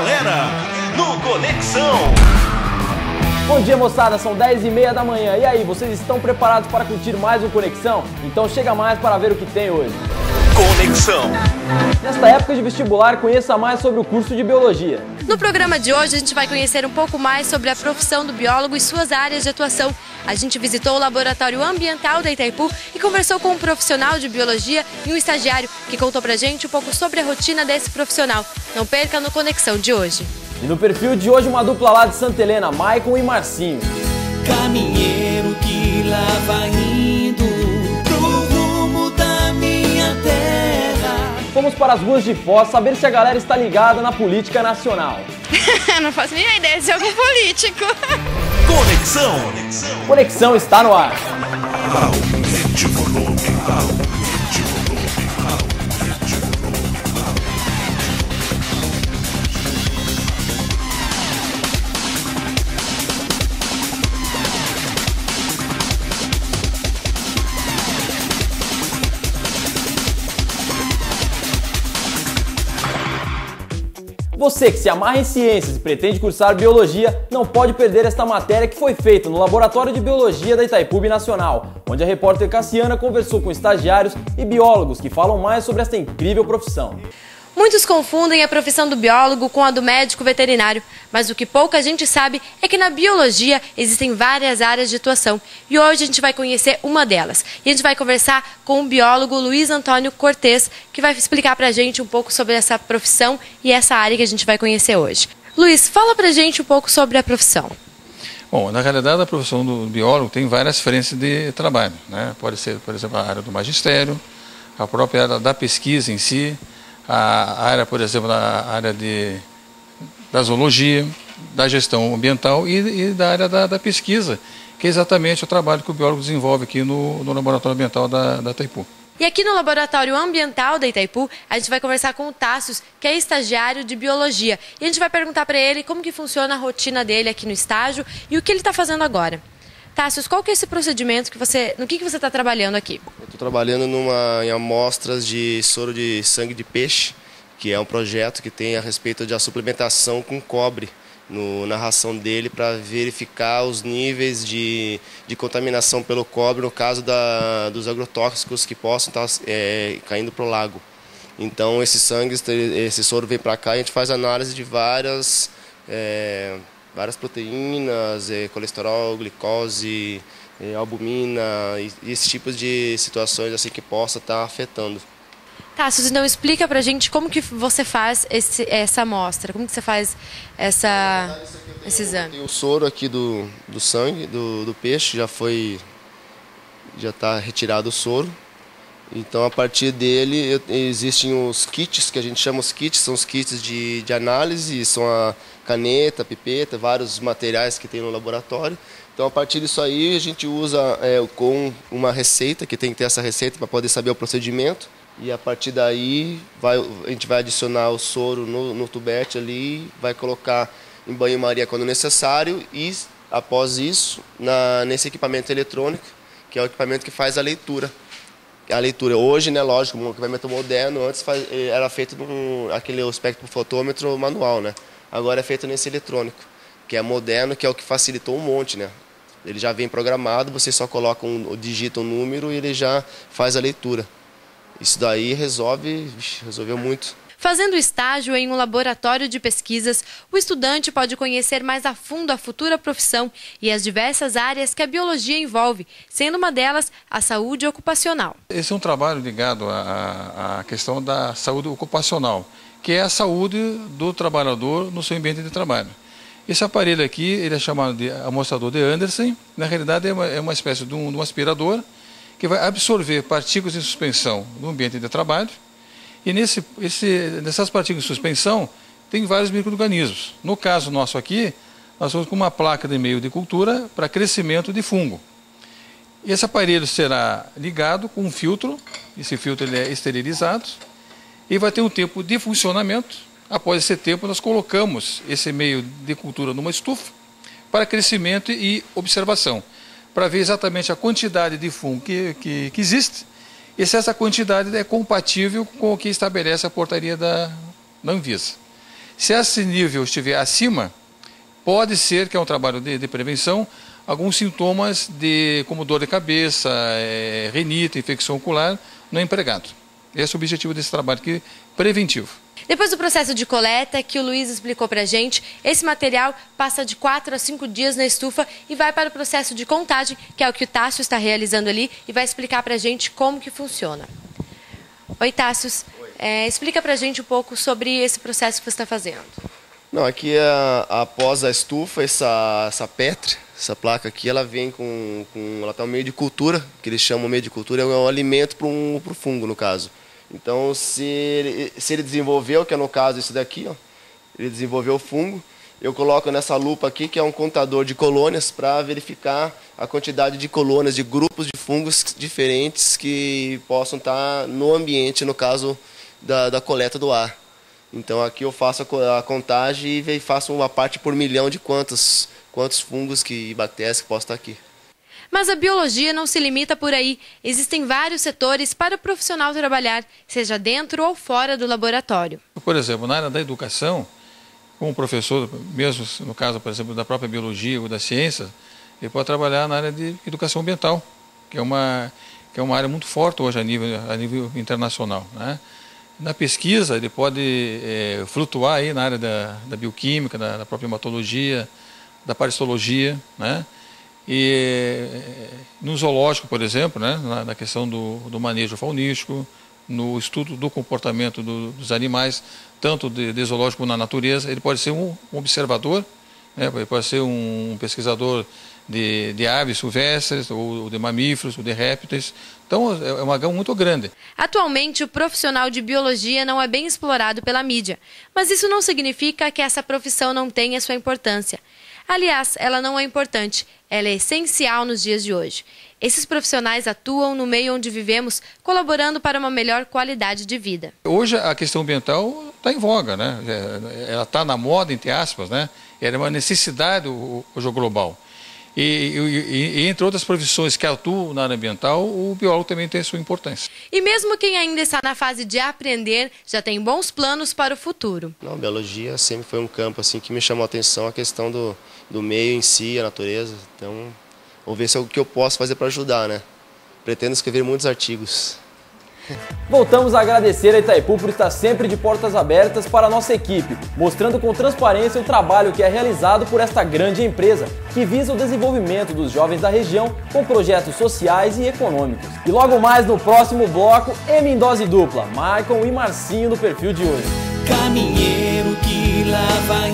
galera no Conexão. Bom dia, moçada, são 10h30 da manhã. E aí, vocês estão preparados para curtir mais um Conexão? Então chega mais para ver o que tem hoje. Conexão. Nesta época de vestibular, conheça mais sobre o curso de Biologia. No programa de hoje, a gente vai conhecer um pouco mais sobre a profissão do biólogo e suas áreas de atuação. A gente visitou o Laboratório Ambiental da Itaipu e conversou com um profissional de biologia e um estagiário que contou pra gente um pouco sobre a rotina desse profissional. Não perca no Conexão de hoje. E no perfil de hoje, uma dupla lá de Santa Helena, Maicon e Marcinho. Caminheiro que lá vai indo pro rumo da minha terra. Fomos para as ruas de Foz saber se a galera está ligada na política nacional. Não faço nem ideia de ser algum político. Conexão. Conexão está no ar. Aumente o volume. Você que se amarra em ciências e pretende cursar biologia, não pode perder esta matéria que foi feita no Laboratório de Biologia da Itaipu Nacional, onde a repórter Cassiana conversou com estagiários e biólogos que falam mais sobre esta incrível profissão. Muitos confundem a profissão do biólogo com a do médico veterinário, mas o que pouca gente sabe é que na biologia existem várias áreas de atuação e hoje a gente vai conhecer uma delas. E a gente vai conversar com o biólogo Luiz Antônio Cortes, que vai explicar pra gente um pouco sobre essa profissão e essa área que a gente vai conhecer hoje. Luiz, fala pra gente um pouco sobre a profissão. Bom, na realidade a profissão do biólogo tem várias frentes de trabalho, né? Pode ser, por exemplo, a área do magistério, a própria área da pesquisa em si, a área, por exemplo, da área da zoologia, da gestão ambiental e da área da pesquisa, que é exatamente o trabalho que o biólogo desenvolve aqui no Laboratório Ambiental da Itaipu. E aqui no Laboratório Ambiental da Itaipu, a gente vai conversar com o Tássio, que é estagiário de biologia. E a gente vai perguntar para ele como que funciona a rotina dele aqui no estágio e o que ele está fazendo agora. Tássio, qual que é esse procedimento no que você está trabalhando aqui? Eu estou trabalhando em amostras de soro de sangue de peixe, que é um projeto que tem a respeito da suplementação com cobre na ração dele para verificar os níveis de contaminação pelo cobre no caso dos agrotóxicos que possam estar caindo para o lago. Então esse soro vem para cá e a gente faz análise de várias proteínas, colesterol, glicose, albumina e esses tipos de situações assim que possa estar afetando. Tássio, então explica pra gente como que você faz essa amostra, como que você faz esse exame. Tem o soro aqui do sangue do peixe, já está retirado o soro. Então a partir dele existem os kits, que a gente chama os kits, são os kits de análise, são a caneta, pipeta, vários materiais que tem no laboratório. Então a partir disso aí a gente usa com uma receita, que tem que ter essa receita para poder saber o procedimento. E a partir daí a gente vai adicionar o soro no tubete ali, vai colocar em banho-maria quando necessário e após isso nesse equipamento eletrônico, que é o equipamento que faz a leitura. Hoje, né, lógico, um equipamento moderno, antes era feito aquele espectrofotômetro manual, né? Agora é feito nesse eletrônico, que é moderno, que é o que facilitou um monte, né? Ele já vem programado, você só coloca digita um número e ele já faz a leitura. Isso daí resolveu muito. Fazendo estágio em um laboratório de pesquisas, o estudante pode conhecer mais a fundo a futura profissão e as diversas áreas que a biologia envolve, sendo uma delas a saúde ocupacional. Esse é um trabalho ligado à questão da saúde ocupacional, que é a saúde do trabalhador no seu ambiente de trabalho. Esse aparelho aqui ele é chamado de amostrador de Anderson. Na realidade é uma espécie de um aspirador que vai absorver partículas em suspensão no ambiente de trabalho. E nessas partículas de suspensão tem vários micro-organismos. No caso nosso aqui, nós estamos com uma placa de meio de cultura para crescimento de fungo. E esse aparelho será ligado com um filtro, esse filtro ele é esterilizado, e vai ter um tempo de funcionamento. Após esse tempo, nós colocamos esse meio de cultura numa estufa para crescimento e observação, para ver exatamente a quantidade de fungo que existe e se essa quantidade é compatível com o que estabelece a portaria da Anvisa. Se esse nível estiver acima, pode ser que é um trabalho de prevenção, alguns sintomas como dor de cabeça, rinite, infecção ocular no empregado. Esse é o objetivo desse trabalho aqui, preventivo. Depois do processo de coleta, que o Luiz explicou pra gente, esse material passa de 4 a 5 dias na estufa e vai para o processo de contagem, que é o que o Tássio está realizando ali, e vai explicar pra gente como que funciona. Oi, Tássio, explica pra gente um pouco sobre esse processo que você está fazendo. Não, aqui após a estufa, essa Petri, essa placa aqui, ela vem ela tem um meio de cultura, que eles chamam meio de cultura, é um alimento para o fungo, no caso. Então, se ele desenvolveu, que é no caso isso daqui, ó, ele desenvolveu o fungo, eu coloco nessa lupa aqui, que é um contador de colônias, para verificar a quantidade de colônias, de grupos de fungos diferentes que possam estar no ambiente, no caso da coleta do ar. Então aqui eu faço a contagem e faço uma parte por milhão de quantos fungos e bactérias que possam estar aqui. Mas a biologia não se limita por aí. Existem vários setores para o profissional trabalhar, seja dentro ou fora do laboratório. Por exemplo, na área da educação, como professor, mesmo no caso, por exemplo, da própria biologia ou da ciência, ele pode trabalhar na área de educação ambiental, que é uma área muito forte hoje a nível internacional, né? Na pesquisa, ele pode flutuar aí na área da bioquímica, da própria hematologia, da parasitologia, né? E no zoológico, por exemplo, né? Na questão do manejo faunístico, no estudo do comportamento dos animais, tanto de zoológico como na natureza, ele pode ser um observador, né? Ele pode ser um pesquisador de aves silvestres, ou de mamíferos, ou de répteis. Então, é uma gama muito grande. Atualmente, o profissional de biologia não é bem explorado pela mídia, mas isso não significa que essa profissão não tenha sua importância. Aliás, ela não é importante, ela é essencial nos dias de hoje. Esses profissionais atuam no meio onde vivemos, colaborando para uma melhor qualidade de vida. Hoje a questão ambiental está em voga, né? Ela está na moda, entre aspas, né? Era uma necessidade hoje global. E entre outras profissões que atuam na área ambiental, o biólogo também tem a sua importância. E mesmo quem ainda está na fase de aprender, já tem bons planos para o futuro. Não, a biologia sempre foi um campo assim, que me chamou a atenção, a questão do meio em si, a natureza. Então, vou ver se é o que eu posso fazer para ajudar, né? Pretendo escrever muitos artigos. Voltamos a agradecer a Itaipu por estar sempre de portas abertas para a nossa equipe, mostrando com transparência o trabalho que é realizado por esta grande empresa, que visa o desenvolvimento dos jovens da região com projetos sociais e econômicos. E logo mais no próximo bloco, M em dose dupla, Maicon e Marcinho no perfil de hoje. Caminheiro que lá vai